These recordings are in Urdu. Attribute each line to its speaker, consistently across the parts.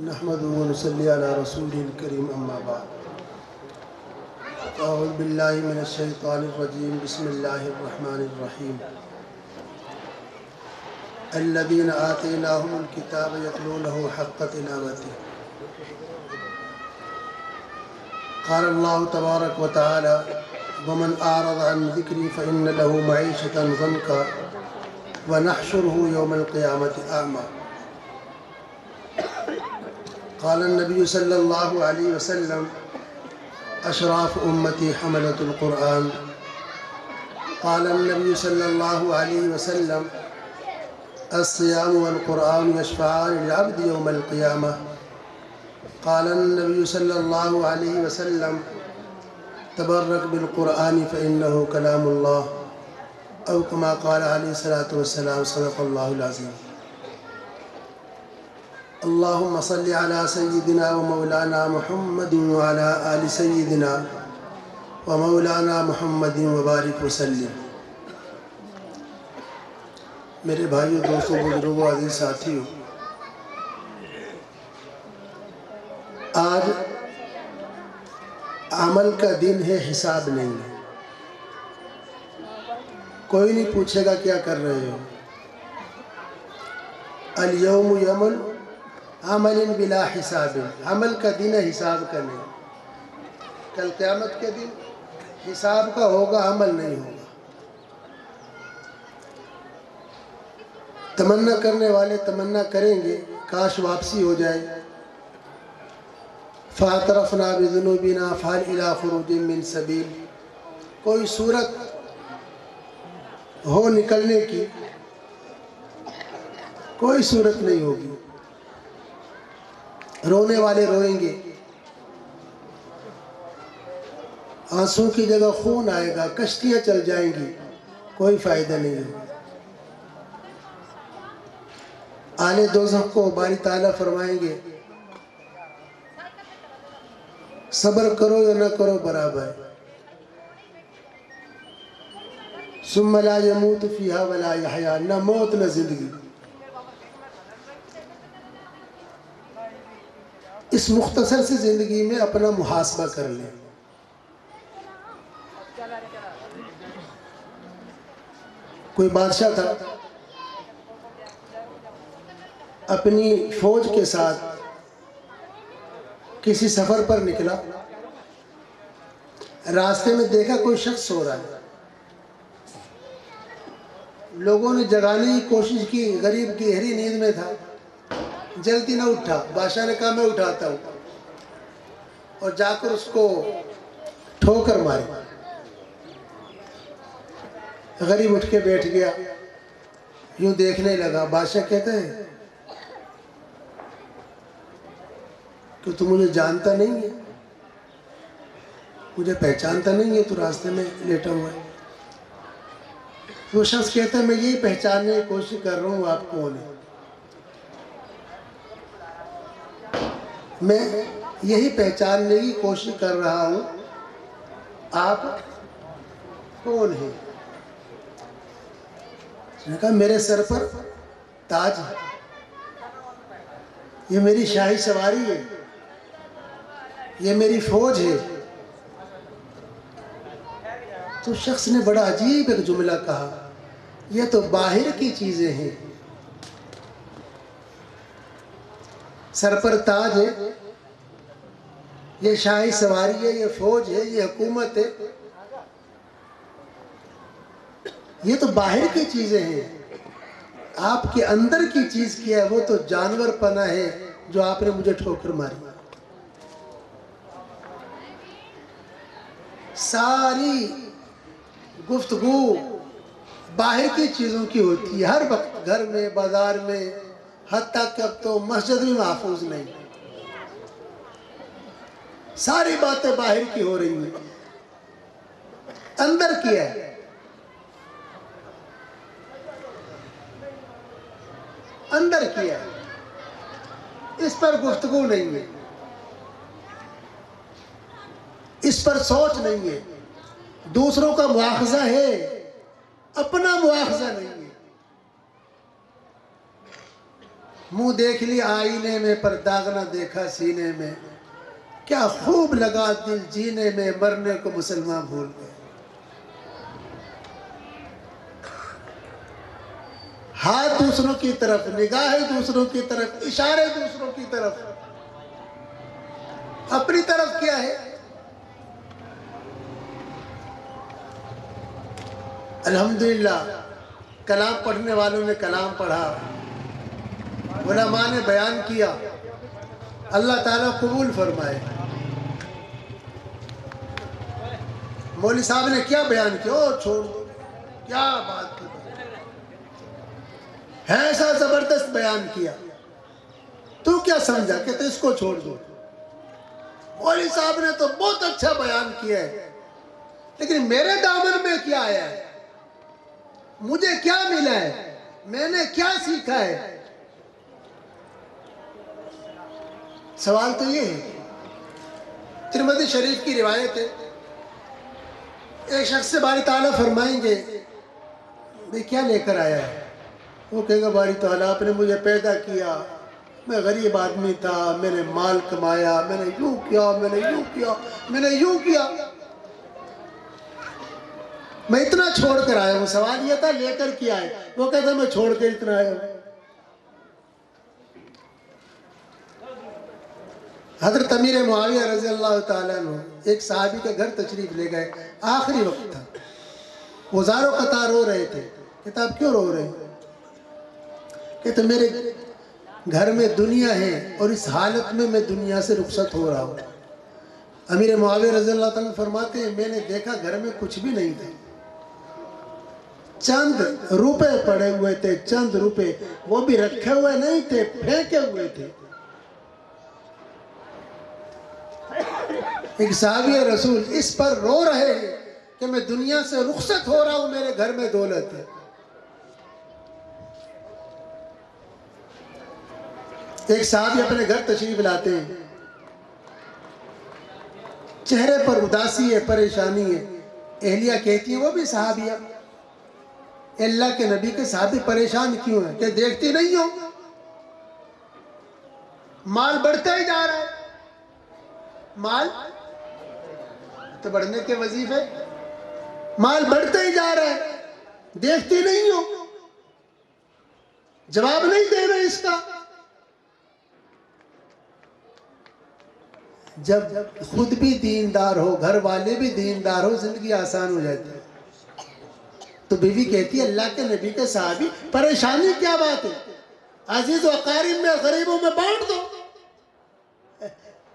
Speaker 1: نحمده ونصلي على رسوله الكريم أما بعد أعوذ بالله من الشيطان الرجيم بسم الله الرحمن الرحيم الذين آتيناهم الكتاب يتلونه حق تلاوته قال الله تبارك وتعالى ومن أعرض عن ذكري فإن له معيشة ضنكا ونحشره يوم القيامة أعمى قال النبي صلى الله عليه وسلم أشراف أمتي حملة القرآن قال النبي صلى الله عليه وسلم الصيام والقرآن يشفعان للعبد يوم القيامة قال النبي صلى الله عليه وسلم تبرك بالقرآن فإنه كلام الله أو كما قال عليه الصلاة والسلام صدق الله العظيم اللهم صل على سيدنا ومولانا محمد وعلى آل سيدنا ومولانا محمد وبارك وسلم میرے بھائیوں دوستوں بزرگوں عزیز ساتھیوں، آج عمل کا دن ہے، حساب نہیں ہے۔ کوئی نہیں پوچھے گا کیا کر رہے ہو۔ الیوم یوم عمل بلا حساب، عمل کا دن ہے، حساب کا نہیں۔ کل قیامت کے دن حساب کا ہوگا، عمل نہیں ہوگا۔ تمنا کرنے والے تمنا کریں گے کاش واپسی ہو جائے۔ فاعترفنا بذنوبنا فهل الى خروج من سبیل، کوئی صورت ہو نکلنے کی، کوئی صورت نہیں ہوگی۔ رونے والے روئیں گے، آنسوں کی جگہ خون آئے گا، کشتیاں چل جائیں گی، کوئی فائدہ نہیں ہوگا۔ اہل دوزخ کو باری تعالیٰ فرمائیں گے صبر کرو یا نہ کرو برابر، ثم لا يموت فيها ولا يحيا، نہ موت نہ زندگی۔ اس مختصر سی زندگی میں اپنا محاسبہ کر لیں۔ کوئی بادشاہ تھا، اپنی فوج کے ساتھ کسی سفر پر نکلا، راستے میں دیکھا کوئی شخص سو رہا ہے۔ لوگوں نے جگانے کی کوشش کی، غریب گہری نیند میں تھا، جلدی نہ اٹھا۔ بادشاہ نے کہا میں اٹھاتا ہوں، اور جا کر اس کو ٹھوکر ماری۔ غریب اٹھ کے بیٹھ گیا، یوں دیکھنے لگا۔ بادشاہ کہتا ہے کہ تو مجھے جانتا نہیں ہے، مجھے پہچانتا نہیں ہے، تو راستے میں لیٹا ہوا ہے۔ وہ شخص کہتا ہے میں یہی پہچاننے کی کوشش کر رہا ہوں آپ کون ہیں، میں یہی پہچاننے کی کوشش کر رہا ہوں آپ کون ہیں۔ اس نے کہا میرے سر پر تاج ہے، یہ میری شاہی سواری ہے، یہ میری فوج ہے۔ تو شخص نے بڑا عجیب ایک جملہ کہا، یہ تو باہر کی چیزیں ہیں، سر پر تاج ہے، یہ شاہی سواری ہے، یہ فوج ہے، یہ حکومت ہے، یہ تو باہر کی چیزیں ہیں۔ آپ کے اندر کی چیز کیا ہے، وہ تو جانور پنا ہے جو آپ نے مجھے ٹھوکر ماری۔ ساری گفتگو باہر کی چیزوں کی ہوتی ہے، ہر وقت گھر میں، بازار میں، حتیٰ کہ اب تو مسجد بھی محفوظ نہیں، ساری باتیں باہر کی ہو رہی ہیں۔ اندر کیا ہے، اندر کیا ہے، اس پر گفتگو نہیں ہے، اس پر سوچ نہیں ہے۔ دوسروں کا مواخذہ ہے، اپنا مواخذہ نہیں ہے۔ منہ دیکھ لی آئینے میں پر داغ نہ دیکھا سینے میں، کیا خوب لگا دل جینے میں، مرنے کو مسلمان بھول گئے۔ ہاتھ دوسروں کی طرف، نگاہیں دوسروں کی طرف، اشارے دوسروں کی طرف، اپنی طرف کیا ہے؟ الحمدللہ کلام پڑھنے والوں نے کلام پڑھا، علماء نے بیان کیا، اللہ تعالیٰ قبول فرمائے۔ مولوی صاحب نے کیا بیان کیا، او چھوڑ دو، کیا بات کی، ایسا زبردست بیان کیا، تو کیا سمجھا کہ تو اس کو چھوڑ دو؟ مولوی صاحب نے تو بہت اچھا بیان کیا ہے، لیکن میرے دامن میں کیا آیا ہے، مجھے کیا ملا ہے، میں نے کیا سیکھا ہے؟ سوال تو یہ ہے۔ ترمذی شریف کی روایت ہے، ایک شخص سے باری تعالیٰ فرمائیں گے بھئی کیا لے کر آیا ہے؟ وہ کہے گا باری تعالیٰ آپ نے مجھے پیدا کیا، میں غریب آدمی تھا، میں نے مال کمایا، میں نے یوں کیا، میں نے یوں کیا، میں نے یوں کیا، میں اتنا چھوڑ کر آیا ہوں۔ سوال یہ تھا لے کر کیا ہے؟ وہ کہتا میں چھوڑ کر اتنا آیا ہوں۔ حضرت امیر معاویہ رضی اللہ تعالیٰ عنہ ایک صحابی کے گھر تشریف لے گئے، آخری وقت تھا، وہ زارو قطار رو رہے تھے۔ کہتا آپ کیوں رو رہے ہیں؟ کہتے میرے گھر میں دنیا ہے اور اس حالت میں میں دنیا سے رخصت ہو رہا ہوں۔ امیر معاویہ رضی اللہ تعالیٰ فرماتے ہیں میں نے دیکھا گھر میں کچھ بھی نہیں تھے، چند روپے پڑے ہوئے تھے، چند روپے، وہ بھی رکھے ہوئے نہیں تھے، پھینکے ہوئے تھے۔ ایک صحابی رسول اس پر رو رہے ہیں کہ میں دنیا سے رخصت ہو رہا ہوں، میرے گھر میں دولت ہے۔ ایک صحابی اپنے گھر تشریف لاتے ہیں، چہرے پر اداسی ہے، پریشانی ہے۔ اہلیہ کہتی ہیں، وہ بھی صحابیہ، اللہ کے نبی کے صحابی پریشان کیوں ہیں؟ کہ دیکھتی نہیں ہو مال بڑھتا ہی جا رہا ہے، مال تو بڑھنے کے وظیفے، مال بڑھتا ہی جا رہا ہے، دیکھتی نہیں ہو، جواب نہیں دے رہے اس کا۔ جب خود بھی دیندار ہو، گھر والے بھی دیندار ہو، زندگی آسان ہو جاتی ہے۔ تو بیوی کہتی ہے اللہ کے نبی کے صحابی پریشانی کیا بات ہے، عزیز و اقارب میں غریبوں میں بانٹ دو۔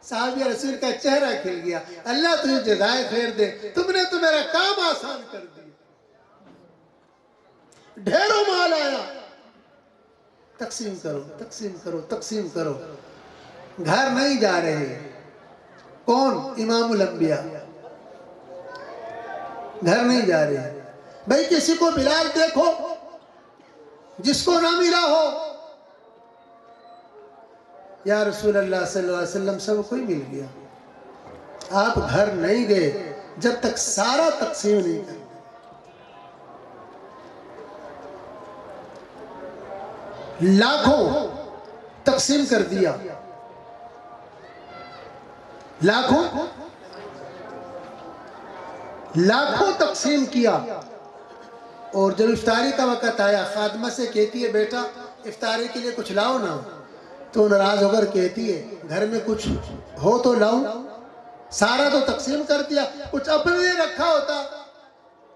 Speaker 1: صحابی رسول کا چہرہ کھل گیا، اللہ تجھے جزائے خیر دے، تم نے تو میرا کام آسان کر دیا۔ ڈھیروں مال آیا، تقسیم کرو، تقسیم کرو، تقسیم کرو۔ گھر نہیں جا رہے، کون؟ امام الانبیاء، گھر نہیں جا رہے۔ بھئی کسی کو بلال دیکھو جس کو نہ ملا ہو، یا رسول اللہ صلی اللہ علیہ وسلم سب کوئی مل گیا، آپ گھر نہیں گئے جب تک سارا تقسیم نہیں کر۔ لاکھوں تقسیم کر دیا، لاکھوں تقسیم کیا، اور جب افطاری کا وقت آیا خادمہ سے کہتی ہے بیٹا افطاری کے لیے کچھ لاؤ نا، تو ناراض ہو کر کہتی ہے گھر میں کچھ ہو تو لاؤں، سارا تو تقسیم کر دیا، کچھ اپنے لیے رکھا ہوتا۔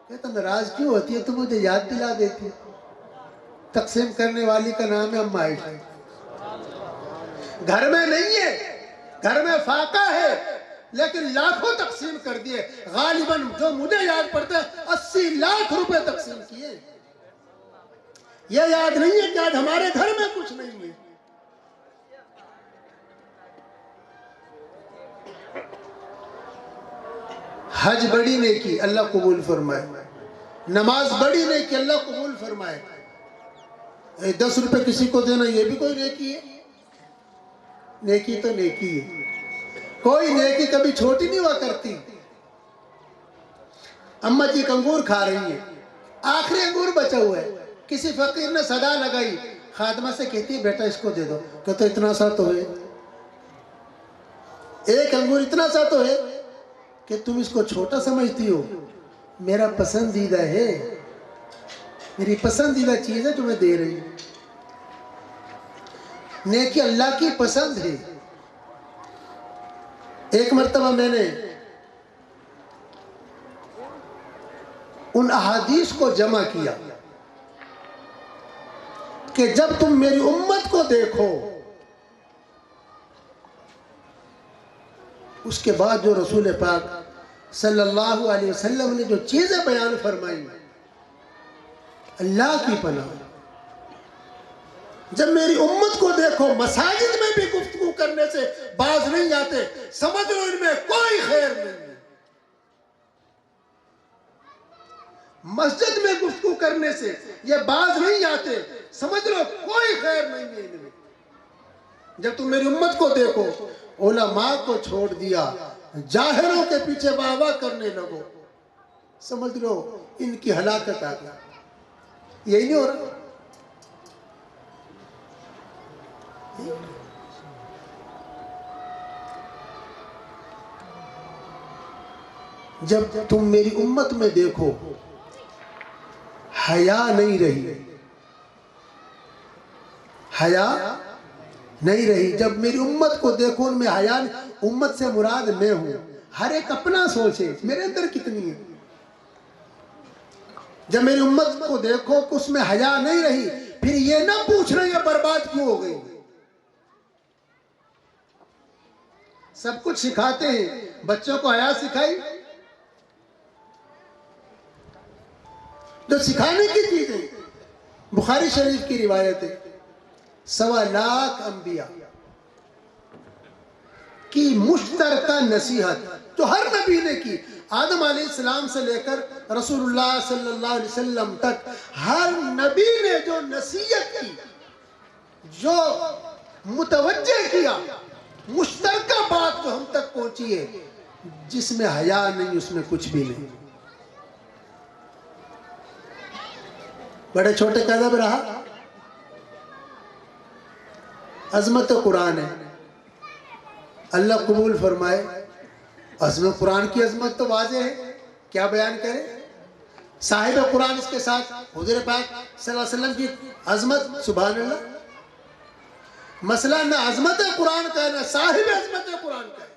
Speaker 1: کہتا ناراض کیوں ہوتی ہے، تو مجھے یاد دلا دیتی۔ تقسیم کرنے والی کا نام ہے اماں عائشہ۔ گھر میں نہیں ہے، گھر میں فاقہ ہے، لیکن لاکھوں تقسیم کر دیے۔ غالباً جو مجھے یاد پڑتا ہے 80 لاکھ روپے تقسیم کیے۔ یہ یاد نہیں ہے کہ آج ہمارے گھر میں کچھ نہیں ہے۔ حج بڑی نیکی، اللہ قبول فرمائے۔ نماز بڑی نیکی، اللہ قبول فرمائے۔ 10 روپے کسی کو دینا یہ بھی کوئی نیکی ہے؟ نیکی تو نیکی ہے، کوئی نیکی کبھی چھوٹی نہیں ہوا کرتی۔ اماں جی انگور کھا رہی ہیں، آخری انگور بچا ہوا ہے، کسی فقیر نے صدا لگائی خادمہ سے کہتی ہے بیٹا اس کو دے دو، کہتا اتنا سا تو ہے، ایک انگور اتنا سا تو ہے کہ تم اس کو چھوٹا سمجھتی ہو، میرا پسندیدہ ہے، میری پسندیدہ چیز ہے جو میں دے رہی ہوں۔ نیکی اللہ کی پسند ہے۔ ایک مرتبہ میں نے ان احادیث کو جمع کیا کہ جب تم میری امت کو دیکھو، اس کے بعد جو رسول پاک صلی اللہ علیہ وسلم نے جو چیزیں بیان فرمائی، اللہ کی پناہ، جب میری امت کو دیکھو، مساجد میں بھی گفتگو کرنے سے باز نہیں آتے، سمجھ لو ان میں کوئی خیر نہیں ہے۔ مسجد میں گفتگو کرنے سے یہ باز نہیں آتے، سمجھ لو کوئی خیر نہیں ہے ان میں۔ جب تم میری امت کو دیکھو، علماء کو چھوڑ دیا، جاہلوں کے پیچھے واہ واہ کرنے لگو، سمجھ لو ان کی ہلاکت آ گئی۔ یہی نہیں ہو رہا؟ جب تم میری امت میں دیکھو، حیا نہیں رہی، حیا نہیں رہی۔ جب میری امت کو دیکھو ان میں حیا نہیں، امت سے مراد میں ہوں، ہر ایک اپنا سوچے میرے اندر کتنی ہے۔ جب میری امت کو دیکھو کہ اس میں حیا نہیں رہی، پھر یہ نہ پوچھنا یہ برباد کیوں ہو گئی۔ سب کچھ سکھاتے ہیں، بچوں کو حیا سکھائی، جو سکھانے کی چیزیں۔ بخاری شریف کی روایت ہے، 1.25 لاکھ انبیاء کی مشترکہ نصیحت جو ہر نبی نے کی، آدم علیہ السلام سے لے کر رسول اللہ صلی اللہ علیہ وسلم تک، ہر نبی نے جو نصیحت کی، جو متوجہ کیا، مشترکہ بات جو ہم تک پہنچی ہے، جس میں حیا نہیں اس میں کچھ بھی نہیں۔ بڑے چھوٹے کا ادب رہا، عظمت قرآن ہے، اللہ قبول فرمائے۔ عظمت قرآن کی عظمت تو واضح ہے، کیا بیان کرے۔ صاحب قرآن اس کے ساتھ حضور پاک صلی اللہ علیہ وسلم کی عظمت، سبحان اللہ۔ مسئلہ نہ عظمت قرآن کا ہے، نہ صاحب عظمت قرآن کا ہے،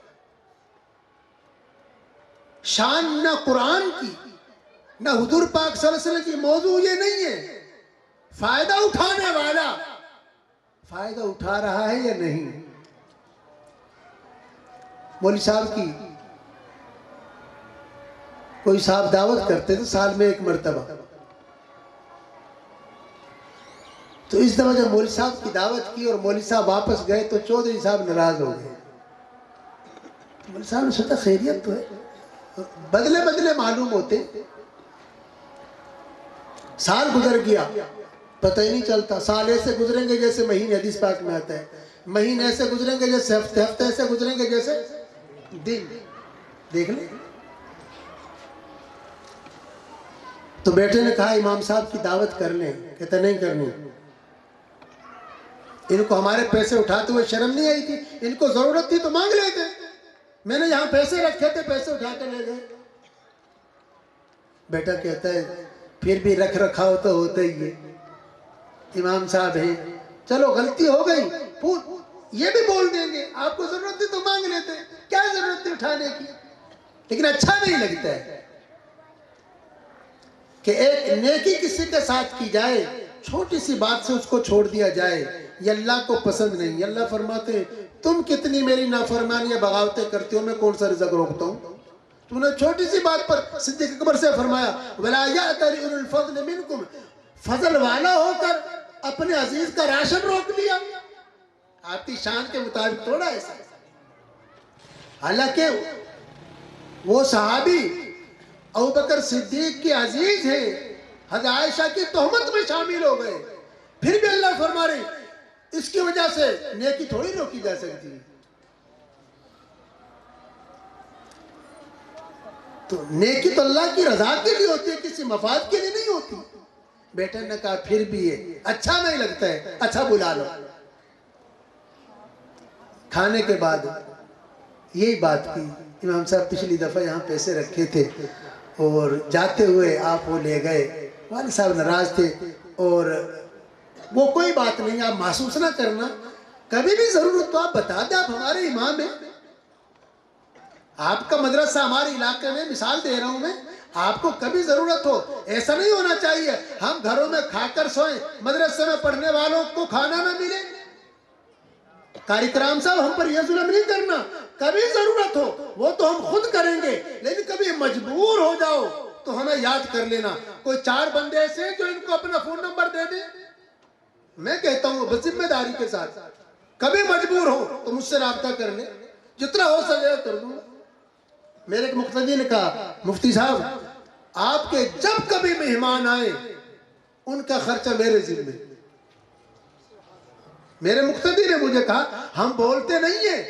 Speaker 1: شان نہ قرآن کی نہ حضور پاک صلی اللہ علیہ وسلم کی۔ موضوع یہ نہیں ہے فائدہ اٹھانے والا فائدہ اٹھا رہا ہے یا نہیں۔ مولوی صاحب کی کوئی صاحب دعوت کرتے تھے سال میں 1 مرتبہ، تو اس دفعہ جب مولوی صاحب کی دعوت کی اور مولوی صاحب واپس گئے تو چودھری صاحب ناراض ہو گئے۔ مولوی صاحب نے سوچا خیریت تو ہے، بدلے بدلے معلوم ہوتے۔ سال گزر گیا، پتہ ہی نہیں چلتا، سال ایسے گزریں گے جیسے مہینے، حدیث پاک میں آتا ہے، مہینے ایسے گزریں گے جیسے ہفتے، ہفتے ایسے گزریں گے جیسے دن۔ دیکھ لیں۔ تو بیٹے نے کہا امام صاحب کی دعوت کر لیں، کہتا نہیں کرنی، ان کو ہمارے پیسے اٹھاتے ہوئے شرم نہیں آئی تھی، ان کو ضرورت تھی تو مانگ لیتے، میں نے یہاں پیسے رکھے تھے، پیسے اٹھا کے لے گئے۔ بیٹا کہتا ہے پھر بھی رکھ رکھاؤ تو ہوتا ہی ہے، امام صاحب ہیں، چلو غلطی ہو گئی، یہ بھی بول دیں گے آپ کو ضرورت تھی تو مانگ لیتے، کیا ضرورت تھی اٹھانے کی۔ لیکن اچھا نہیں لگتا ہے کہ ایک نیکی کسی کے ساتھ کی جائے، چھوٹی سی بات سے اس کو چھوڑ دیا جائے، یہ اللہ کو پسند نہیں۔ اللہ فرماتے ہیں تم کتنی میری نافرمانیاں بغاوتیں کرتے ہو، میں کون سا رزق روکتا ہوں۔ تم نے چھوٹی سی بات پر صدیق اکبر سے فرمایا وَلَا يَأْتَلِ أُولُو الْفَضْلِ مِنْكُمْ، فضل والا ہو کر اپنے عزیز کا راشن روک دیا۔ آپ کی شان کے مطابق تھوڑا ایسا، حالانکہ وہ صحابی ابوبکر صدیق کے عزیز ہیں، حضرت عائشہ کی تہمت میں شامل ہو گئے، پھر بھی اللہ فرما رہے اس کی وجہ سے نیکی تھوڑی روکی جا سکتی۔ تو نیکی تو اللہ کی رضا کے لیے ہوتی ہے، کسی مفاد کے لیے نہیں ہوتی۔ بیٹے نے کہا پھر بھی یہ اچھا نہیں لگتا ہے، اچھا بلا لو۔ کھانے کے بعد یہی بات کی، امام صاحب پچھلی دفعہ یہاں پیسے رکھے تھے اور جاتے ہوئے آپ وہ لے گئے، والد صاحب ناراض تھے، اور وہ کوئی بات نہیں، آپ محسوس نہ کرنا، کبھی بھی ضرورت تو آپ بتا دیں، آپ ہمارے امام ہیں، آپ کا مدرسہ ہمارے علاقے میں، مثال دے رہا ہوں میں، آپ کو کبھی ضرورت ہو، ایسا نہیں ہونا چاہیے ہم گھروں میں کھا کر سوئیں، مدرسے میں پڑھنے والوں کو کھانا نہ ملے۔ قاری کرام صاحب ہم پر یہ ظلم نہیں کرنا، کبھی ضرورت ہو وہ تو ہم خود کریں گے، لیکن کبھی مجبور ہو جاؤ تو ہمیں یاد کر لینا۔ کوئی 4 بندے ایسے ہیں جو ان کو اپنا فون نمبر دے دیں، میں کہتا ہوں بس ذمہ داری کے ساتھ، کبھی مجبور ہو تو مجھ سے رابطہ کر لیں، جتنا ہو سکے کر دوں۔ میرے ایک مقتدی نے کہا مفتی صاحب آپ کے جب کبھی مہمان آئیں ان کا خرچہ میرے ذمہ۔ میرے مقتدی نے مجھے کہا ہم بولتے نہیں ہیں،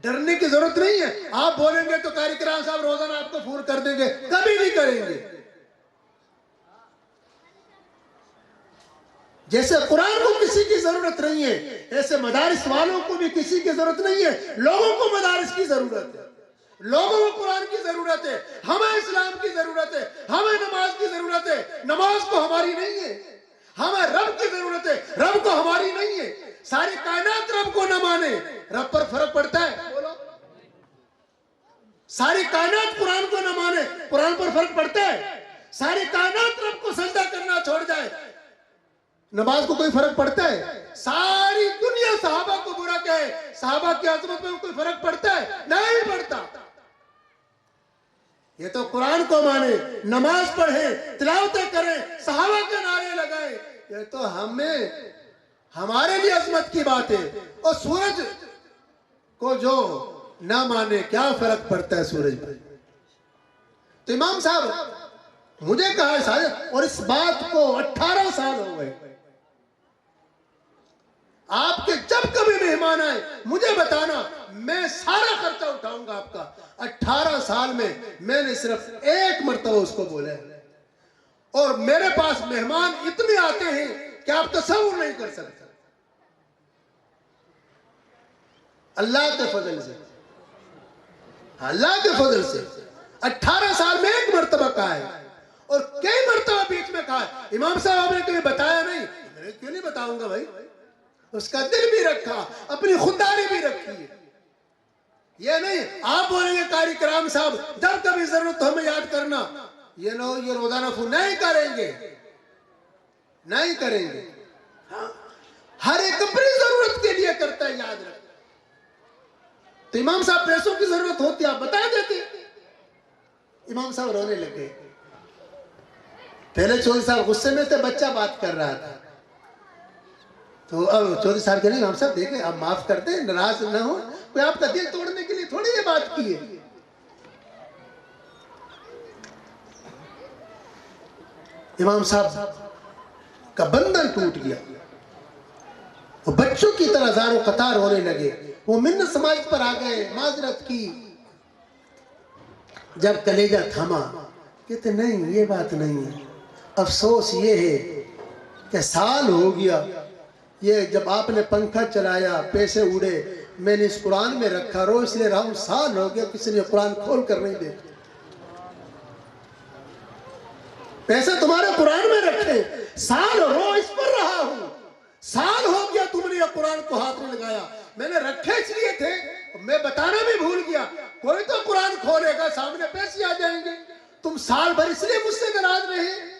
Speaker 1: ڈرنے کی ضرورت نہیں ہے، آپ بولیں گے تو قاری کرام صاحب روزانہ آپ کو فون کر دیں گے، کبھی نہیں کریں گے۔ جیسے قرآن کو کسی کی ضرورت نہیں ہے، ایسے مدارس والوں کو بھی کسی کی ضرورت نہیں ہے، لوگوں کو مدارس کی ضرورت ہے، لوگوں کو قرآن کی ضرورت ہے، ہمیں اسلام کی ضرورت ہے، ہمیں نماز کی ضرورت ہے، نماز کو ہماری نہیں ہے، ہمیں رب کی ضرورت ہے، رب کو ہماری نہیں ہے۔ ساری کائنات رب کو نہ مانے، رب پر فرق پڑتا ہے؟ بولو۔ ساری کائنات قرآن کو نہ مانے، قرآن پر فرق پڑتا ہے؟ ساری کائنات رب کو سجدہ کرنا چھوڑ جائے، نماز کو کوئی فرق پڑتا ہے؟ ساری دنیا صحابہ کو برا کہے، صحابہ کی عظمت میں کوئی فرق پڑتا ہے؟ نہیں پڑتا۔ یہ تو قرآن کو مانے، نماز پڑھیں، تلاوتیں کریں، صحابہ کے نعرے لگائیں، یہ تو ہمارے لیے عظمت کی بات ہے۔ اور سورج کو جو نہ مانے کیا فرق پڑتا ہے سورج پر؟ تو امام صاحب مجھے کہا ہے سارے، اور اس بات کو 18 سال ہو گئے، آپ کے جب کبھی مہمان آئے مجھے بتانا، میں سارا خرچہ اٹھاؤں گا آپ کا۔ 18 سال میں میں نے صرف 1 مرتبہ اس کو بولا ہے، اور میرے پاس مہمان اتنے آتے ہیں کہ آپ تصور نہیں کر سکتے، اللہ کے فضل سے، اللہ کے فضل سے 18 سال میں 1 مرتبہ کہا ہے، اور کئی مرتبہ بیچ میں کہا ہے۔ امام صاحب آپ نے کبھی بتایا نہیں، میں کیوں نہیں بتاؤں گا بھائی، اس کا دل بھی رکھا، اپنی خودداری بھی رکھی ہے۔ یہ نہیں آپ بولیں گے قاری کرام صاحب جب کبھی ضرورت ہمیں یاد کرنا، یہ روزانہ فون نہیں کریں گے، نہیں کریں گے، ہر ایک اپنی ضرورت کے لیے کرتا ہے، یاد رکھ۔ تو امام صاحب پیسوں کی ضرورت ہوتی آپ بتا دیتے۔ امام صاحب رونے لگے، پہلے چودھری صاحب غصے میں تھے، بچہ بات کر رہا تھا، تو اب چودھری صاحب کہنے امام صاحب دیکھیں آپ معاف کر دیں، ناراض نہ ہو، کوئی آپ کا دل توڑنے کے لیے تھوڑی یہ بات کی ہے۔ امام صاحب کا بندن ٹوٹ گیا، وہ بچوں کی طرح زار و قطار ہونے لگے، وہ منت سماج پر آ گئے، معذرت کی۔ جب کلیجہ تھما کہتے نہیں یہ بات نہیں ہے، افسوس یہ ہے کہ سال ہو گیا، یہ جب آپ نے پنکھا چلایا پیسے اڑے، میں نے اس قرآن میں رکھا، رو اس لیے رہا ہوں، سال ہو گیا کسی نے قرآن کھول کر نہیں دیکھا، پیسے تمہارے قرآن میں رکھے، سال رو اس پر رہا ہوں، سال ہو گیا تم نے یہ قرآن کو ہاتھ میں لگایا، میں نے رکھے اس لیے تھے، میں بتانا بھی بھول گیا، کوئی تو قرآن کھولے گا سامنے پیسے آ جائیں گے، تم سال بھر اس لیے مجھ سے ناراض رہے۔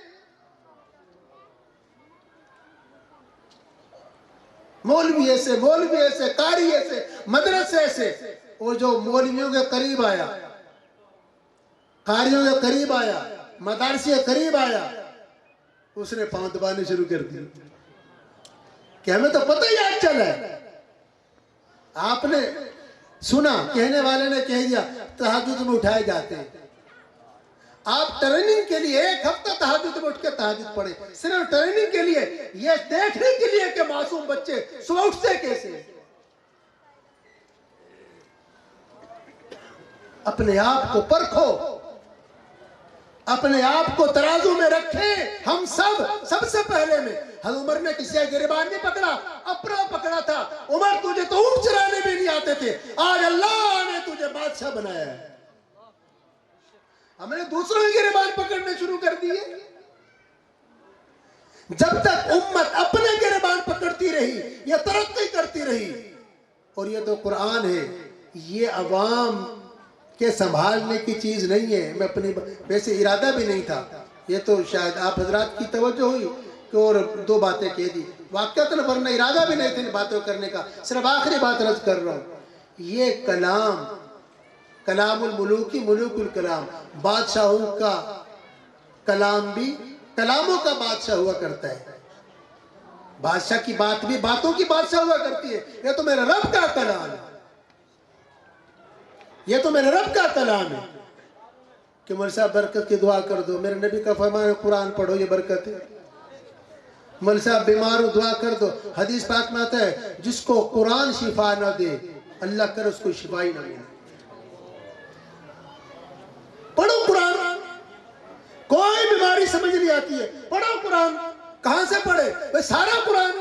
Speaker 1: مولوی ایسے قاری ایسے مدرسے ایسے، وہ جو مولویوں کے قریب آیا، قاریوں کے قریب آیا، مدارسی کے قریب آیا، اس نے پاؤں دبانے شروع کر دی کہ ہمیں تو پتہ ہی آج چلا ہے۔ آپ نے سنا، کہنے والے نے کہہ دیا تہجد میں اٹھائے جاتے ہیں، آپ ٹریننگ کے لیے 1 ہفتہ تہجد میں اٹھ کے تہجد پڑھیں، صرف ٹریننگ کے لیے، یہ دیکھنے کے لیے کہ معصوم بچے صبح اٹھتے کیسے۔ اپنے آپ کو پرکھو، اپنے آپ کو ترازو میں رکھیں. ہم سب سے پہلے میں حضرت عمر نے کسی کا گریبان نہیں پکڑا، اپنا پکڑا تھا. عمر تجھے تو اونٹ چرانے بھی نہیں آتے تھے، آج اللہ نے تجھے بادشاہ بنایا ہے. ہم نے دوسروں کے گریبان پکڑنے شروع کر دیے. جب تک امت اپنے گریبان پکڑتی رہی یہ ترقی کرتی رہی. اور یہ تو قرآن ہے، یہ عوام کے سنبھالنے کی چیز نہیں ہے. میں اپنی ویسے ارادہ بھی نہیں تھا، یہ تو شاید آپ حضرات کی توجہ ہوئی کہ اور دو باتیں کہہ دی. واقعتاً ورنہ ارادہ بھی نہیں تھا ان باتوں کرنے کا. صرف آخری بات عرض کر رہا ہوں، یہ کلام الملوکی ملوک الکلام، بادشاہوں کا کلام بھی کلاموں کا بادشاہ ہوا کرتا ہے. بادشاہ کی بات بھی باتوں کی بادشاہ ہوا کرتی ہے. یہ تو میرے رب کا کلام ہے، یہ تو میرے رب کا کلام ہے. کہ مولوی صاحب برکت کی دعا کر دو، میرے نبی کا فرمان ہے قرآن پڑھو یہ برکت ہے. مولوی صاحب بیمار ہو دعا کر دو، حدیث پاک میں آتا ہے جس کو قرآن شفا نہ دے اللہ کر اس کو شفا ہی نہ ملے. پڑھو قرآن. کوئی بیماری سمجھ نہیں آتی ہے، پڑھو قرآن. کہاں سے پڑھے؟ بھئی سارا قرآن.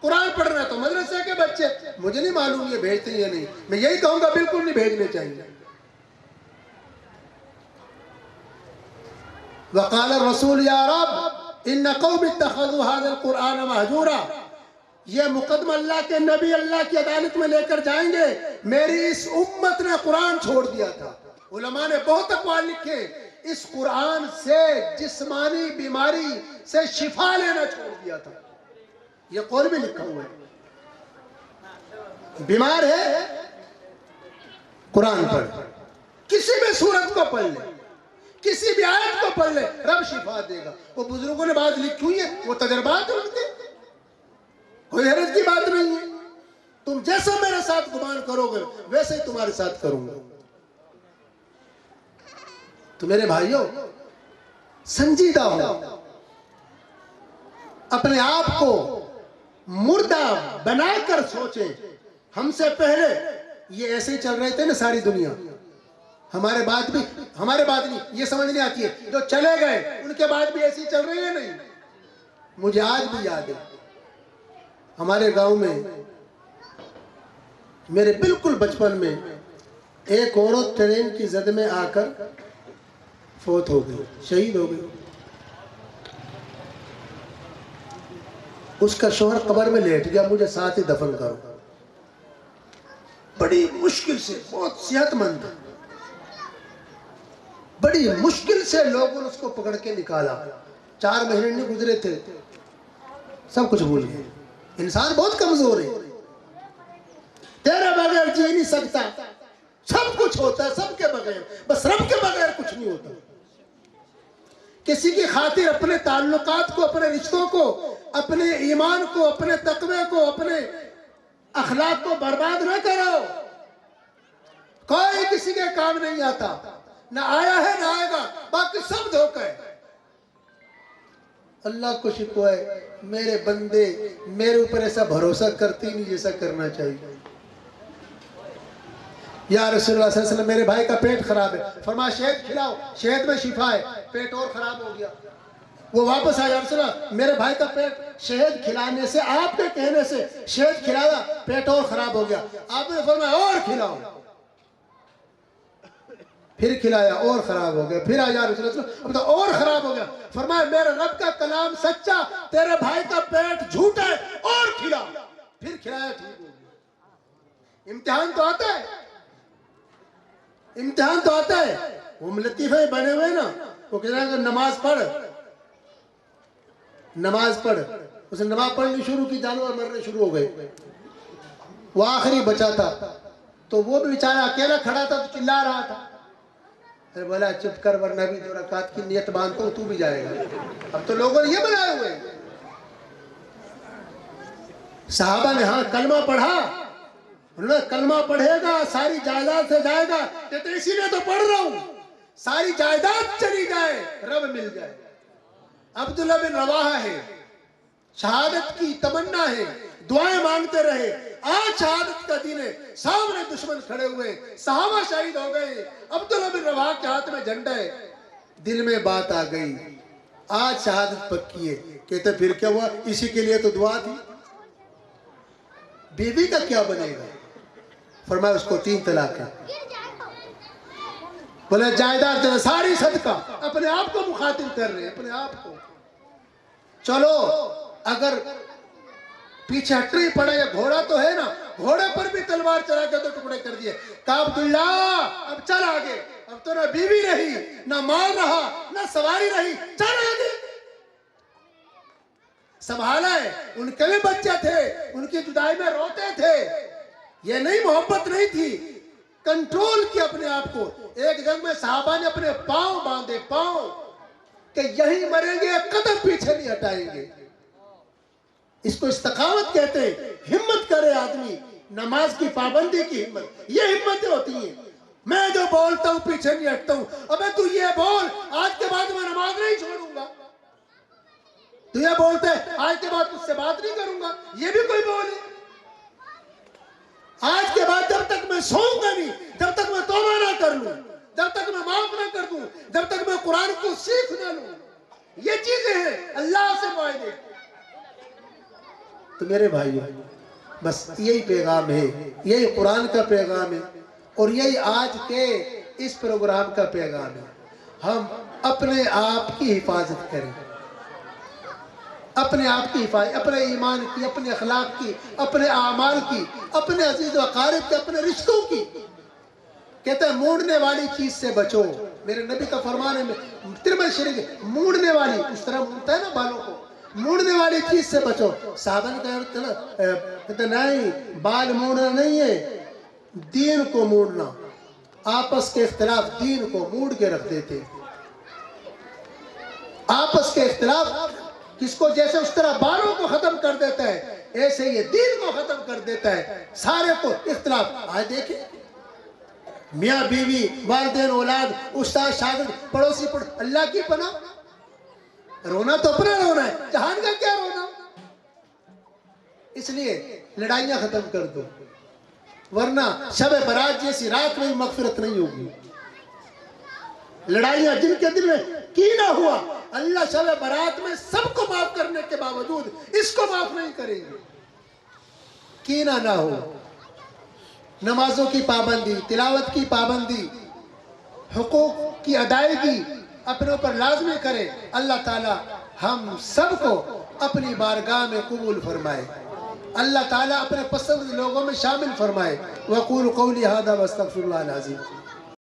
Speaker 1: قرآن پڑھنا تو مدرسے کے بچے، مجھے نہیں معلوم یہ بھیجتے یا نہیں. میں یہی کہوں گا بالکل نہیں بھیجنے چاہیے. وقال الرسول یا رب ان قوم اتخذوا هذا القرآن مہجورا. یہ مقدمہ اللہ کے نبی اللہ کی عدالت میں لے کر جائیں گے، میری اس امت نے قرآن چھوڑ دیا تھا. علماء نے بہت اقوال لکھے، اس قرآن سے جسمانی بیماری سے شفا لینا چھوڑ دیا تھا. یہ قول بھی لکھا ہوا ہے. بیمار ہے قرآن پڑھ، کسی بھی سورت کو پڑھ لے، کسی بھی آیت کو پڑھ لے، رب شفا دے گا. وہ بزرگوں نے بات لکھی ہوئی ہے، وہ تجربات رکھتے، کوئی حیرت کی بات نہیں ہے. تم جیسا میرے ساتھ گمان کرو گے ویسے ہی تمہارے ساتھ کروں گا. تو میرے بھائیوں سنجیدہ ہو، اپنے آپ کو مردہ بنا کر سوچیں. ہم سے پہلے یہ ایسے ہی چل رہے تھے نا ساری دنیا، ہمارے بعد نہیں یہ سمجھ نہیں آتی ہے. جو چلے گئے ان کے بعد بھی ایسے ہی چل رہے ہیں. نہیں، مجھے آج بھی یاد ہے ہمارے گاؤں میں میرے بالکل بچپن میں ایک عورت ٹرین کی زد میں آ کر فوت ہو گئی، شہید ہو گئی. اس کا شوہر قبر میں لیٹ گیا، مجھے ساتھ ہی دفن کرو. بڑی مشکل سے، بہت صحت مند تھا، بڑی مشکل سے لوگوں نے اس کو پکڑ کے نکالا. 4 مہینے نہیں گزرے تھے سب کچھ بھول گئے. انسان بہت کمزور ہے، تیرے بغیر جی نہیں سکتا. سب کچھ ہوتا ہے سب کے بغیر، بس رب کے بغیر کچھ نہیں ہوتا. کسی کی خاطر اپنے تعلقات کو، اپنے رشتوں کو، اپنے ایمان کو، اپنے تقوی کو، اپنے اخلاق کو برباد نہ کرو. کوئی کسی کے کام نہیں آتا، نہ آیا ہے نہ آئے گا، باقی سب دھوکہ ہے. اللہ کو شکوہ ہے میرے بندے میرے اوپر ایسا بھروسہ کرتے نہیں جیسا کرنا چاہیے. یا رسول اللہ صلی اللہ علیہ وسلم میرے بھائی کا پیٹ خراب ہے، فرمایا شہد کھلاؤ، شہد میں شفا ہے. پیٹ اور خراب ہو گیا، وہ واپس آیا، رسول اللہ میرے بھائی کا پیٹ شہد کھلانے سے، آپ کے کہنے سے شہد کھلایا، پیٹ اور خراب ہو گیا. آپ نے فرمایا اور کھلاؤ، پھر کھلایا اور خراب ہو گیا. پھر آیا رسول اللہ اور خراب ہو گیا. فرمایا میرے رب کا کلام سچا، تیرے بھائی کا پیٹ جھوٹا ہے، اور کھلاؤ. پھر کھلایا، ٹھیک ہو گیا. امتحان تو آتا ہے، امتحان تو آتا ہے. وہ لطیفے بنے ہوئے نا، وہ کہہ رہا ہے کہ نماز پڑھ، نماز پڑھ. اس نے نماز پڑھنی شروع کی، جانور مرنے شروع ہو گئے. وہ آخری بچا تھا تو وہ بھی بیچارہ اکیلا کھڑا تھا تو چلا رہا تھا. ارے بولا چپ کر ورنہ بھی 2 رکعت کی نیت باندھتا ہوں، تو بھی جائے گا. اب تو لوگوں نے یہ بنائے ہوئے. صحابہ نے ہاں کلمہ پڑھا، انہوں نے کلمہ پڑھے گا ساری جائیداد سے جائے گا. کہتے اسی لیے تو پڑھ رہا ہوں، ساری جائیداد چلی جائے رب مل جائے. عبداللہ بن رواحہ ہے، شہادت کی تمنا ہے، دعائیں مانگتے رہے. آج شہادت کا دن ہے, سامنے دشمن کھڑے ہوئے, صحابہ شہید ہو گئے, عبداللہ بن رواحہ کے ہاتھ میں جھنڈا ہے. دل میں بات آ گئی, آج شہادت پکی ہے. کہتے پھر کیا ہوا, اسی کے لیے تو دعا تھی. بیوی کا کیا بنے گا؟ فرمایا اس کو 3 طلاق ہے. بولے جائیداد جو ساری صدقہ, اپنے آپ کو مخاطب کر رہے ہیں, اپنے آپ کو. چلو اگر پیچھے ہٹ نہیں پڑا, یا گھوڑا تو ہے نا, گھوڑے پر بھی تلوار چلا کے 2 ٹکڑے کر دیے. کہا عبداللہ اب چل آگے, اب تو نہ بیوی رہی, نہ مال رہا, نہ سواری رہی, چل آگے. سنبھالا ہے, ان کے بھی بچے تھے, ان کی جدائی میں روتے تھے. یہ نہیں محبت نہیں تھی, کنٹرول کیا اپنے آپ کو. ایک جنگ میں صحابہ نے اپنے پاؤں باندھے, پاؤں, کہ یہیں مریں گے, قدم پیچھے نہیں ہٹائیں گے. اس کو استقامت کہتے ہیں. ہمت کرے آدمی, نماز کی پابندی کی ہمت, یہ ہمتیں ہوتی ہیں. میں جو بولتا ہوں پیچھے نہیں ہٹتا ہوں. ابے تو یہ بول, آج کے بعد میں نماز نہیں چھوڑوں گا. تو یہ بولتا ہے آج کے بعد تجھ سے بات نہیں کروں گا, یہ بھی کوئی بول ہے. آج کے بعد جب تک میں سوؤں گا نہیں, جب تک میں توبہ نہ کر لوں, جب تک میں معاف نہ کر دوں, جب تک میں قرآن کو سیکھ نہ لوں, یہ چیزیں ہیں اللہ سے معاہدے. تو میرے بھائیو, بس یہی پیغام ہے, یہی قرآن کا پیغام ہے, اور یہی آج کے اس پروگرام کا پیغام ہے. ہم اپنے آپ کی حفاظت کریں, اپنے آپ کی حفاظت, اپنے ایمان کی, اپنے اخلاق کی, اپنے اعمال کی, اپنے عزیز و اقارب کے, اپنے رشتوں کی. کہتا ہے مونڈنے والی چیز سے بچو. میرے نبی کا فرمان ہے, ترمذی شریف, مونڈنے والی, اس طرح مونڈتا ہے نا بالوں کو, مونڈنے والی چیز سے بچو. صحابہ نے کہا نہیں, بال مونڈنا نہیں ہے, دین کو مونڈنا. آپس کے اختلاف دین کو موڑ کے رکھ دیتے. آپس کے اختلاف کس کو جیسے اس طرح بالوں کو ختم کر دیتا ہے, ایسے یہ دین کو ختم کر دیتا ہے. سارے کو اختلاف. آج دیکھیں, میاں بیوی, والدین اولاد, استاد شاگرد, پڑوسی اللہ کی پناہ. رونا تو اپنا رونا ہے, جہان کا کیا رونا. اس لیے لڑائیاں ختم کر دو, ورنہ شب برات جیسی رات میں مغفرت نہیں ہوگی. لڑائیاں جن کے دل میں کینہ ہوا, اللہ شب برات میں سب کو معاف کرنے کے باوجود اس کو معاف نہیں کریں گے. کینہ نہ ہو. نمازوں کی پابندی, تلاوت کی پابندی, حقوق کی ادائیگی اپنے اوپر لازمی کرے. اللہ تعالی ہم سب کو اپنی بارگاہ میں قبول فرمائے. اللہ تعالیٰ اپنے پسند لوگوں میں شامل فرمائے. وَقُولُ قَوْلِي هَذَا وَاسْتَغْفِرُ اللَّهَ الْعَظِيمَ.